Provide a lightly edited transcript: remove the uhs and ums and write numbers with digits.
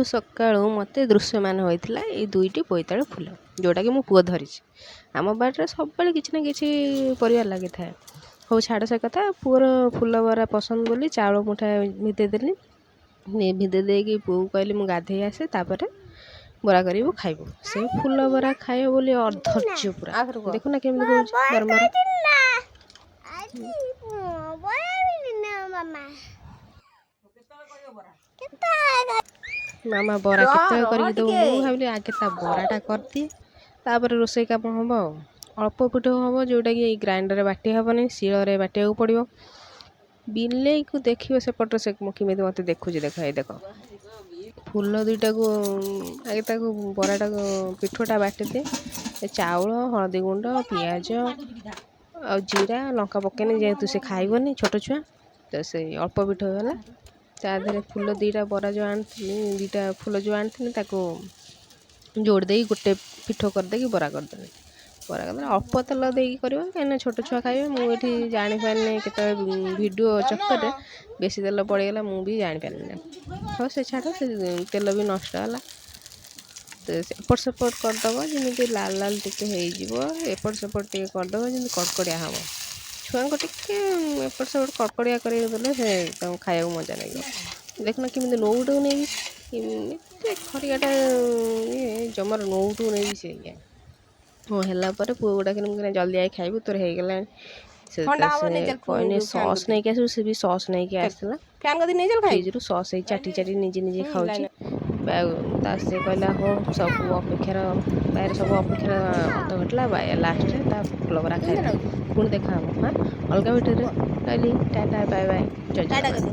ସକାଳୁ ମୋତେ ଦୃଶ୍ୟମାନ ହୋଇଥିଲା ଏଇ ଦୁଇଟି ବୋଇତାଳୁ ଫୁଲ, ଯେଉଁଟାକି ମୋ ପୁଅ ଧରିଛି। ଆମ ବାଡ଼ିରେ ସବୁବେଳେ କିଛି ନା କିଛି ପରିବା ଲାଗିଥାଏ। ହଉ ଛାଡ଼ ସେ କଥା। ପୁଅର ଫୁଲ ବରା ପସନ୍ଦ ବୋଲି ଚାଉଳ ମୁଠାଏ ଭିଦେଇ ଦେଲି। ଭିଦେଇ ଦେଇକି ପୁଅକୁ କହିଲି ମୁଁ ଗାଧେଇ ଆସେ, ତାପରେ ବରା କରିବୁ ଖାଇବୁ। ସେ ଫୁଲ ବରା ଖାଇବ ବୋଲି ଅଧୈର୍ଯ୍ୟ ପୁରା। ଦେଖୁନା କେମିତି କହୁଛି ବାରମ୍ବାର। ମାମା ବରା କେତେବେଳେ କରିକି ଦେବୁ? ମୁଁ ଭାବିଲି ଆଗେ ତା ବରାଟା କରିଦିଏ, ତାପରେ ରୋଷେଇ କାମ ହେବ। ଆଉ ଅଳ୍ପ ପିଠଉ ହେବ, ଯେଉଁଟାକି ଏଇ ଗ୍ରାଇଣ୍ଡରରେ ବାଟି ହେବନି, ଶିଳରେ ବାଟିବାକୁ ପଡ଼ିବ। ବିଲେଇକୁ ଦେଖିବ ସେପଟରେ, ସେ କେମିତି ମୋତେ ଦେଖୁଛି। ଦେଖ ଏଇ ଦେଖ, ଫୁଲ ଦୁଇଟାକୁ ଆଗେ ତାକୁ ବରାଟାକୁ ପିଠୁଟା ବାଟିଦିଏ। ଚାଉଳ, ହଳଦୀ ଗୁଣ୍ଡ, ପିଆଜ ଆଉ ଜିରା ଲଙ୍କା ପକେଇନି, ଯେହେତୁ ସେ ଖାଇବନି ଛୋଟ ଛୁଆ, ତ ସେଇ ଅଳ୍ପ ପିଠଉ ହେଲା। ତା ଦେହରେ ଫୁଲ ଦୁଇଟା ବରା ଯେଉଁ ଆଣିଥିଲି, ଦୁଇଟା ଫୁଲ ଯେଉଁ ଆଣିଥିଲି ତାକୁ ଯୋଡ଼ି ଦେଇକି ଗୋଟେ ପିଠଉ କରିଦେଇକି ବରା କରିଦେଲି। ବରା କରିଦେଲେ ଅଳ୍ପ ତେଲ ଦେଇକି କରିବ, କାହିଁକିନା ଛୋଟ ଛୁଆ ଖାଇବେ। ମୁଁ ଏଠି ଜାଣିପାରିନି, କେତେବେଳେ ଭିଡ଼ିଓ ଚକ୍କରରେ ବେଶୀ ତେଲ ପଡ଼ିଗଲା, ମୁଁ ବି ଜାଣିପାରିଲିନି। ହଉ ସେ ଛାଡ଼, ସେ ତେଲ ବି ନଷ୍ଟ ହେଲା। ତ ଏପଟ ସେପଟ କରିଦେବ, ଯେମିତି ଲାଲ ଲାଲ ଟିକେ ହେଇଯିବ। ଏପଟ ସେପଟ ଟିକେ କରିଦେବ, ଯେମିତି କଡ଼କଡ଼ିଆ ହେବ। ଛୁଆଙ୍କୁ ଟିକେ ଏପଟ ସେପଟ କଡ଼କଡ଼ିଆ କରିକି ଦେଲେ ସେ ତାଙ୍କୁ ଖାଇବାକୁ ମଜା ଲାଗିବ। ଦେଖୁନ କେମିତି ନଉଟୁ ନେଇବି, ଏତେ ଖରିଆଟା ଜମାରୁ ନଉଟୁ ନେଇବି ସେ ଇଏ। ହଁ ହେଲା ପରେ ପୁଅକୁ ଡାକିଲି, ମୁଁ କହିଲି ଜଲ୍ଦି ଆଇ ଖାଇବୁ, ତୋର ହେଇଗଲାଣି। ସେ କହିନି ସସ୍ ନେଇକି ଆସିବୁ, ସେ ବି ସସ୍ ନେଇକି ଆସିଥିଲା। ଫ୍ରିଜରୁ ସସ୍ ହେଇ ଚାଟି ଚାଟି ନିଜେ ନିଜେ ଖାଉଛି। ତା ସେ କହିଲା ହଉ, ସବୁ ଅପେକ୍ଷାର ବାଇରେ ସବୁ ଅପେକ୍ଷାର ଅନ୍ତ ଘଟିଲା। ଲାଷ୍ଟରେ ତା ଫୁଲ ବରା ଖାଇଲା। ପୁଣି ଦେଖା ହବ ଅଲଗା ଭିଡ଼ିଓରେ। କହିଲି ଟାଟା ବାଏ ବାଏ, ଜୟ ଜଗନ୍ନାଥ।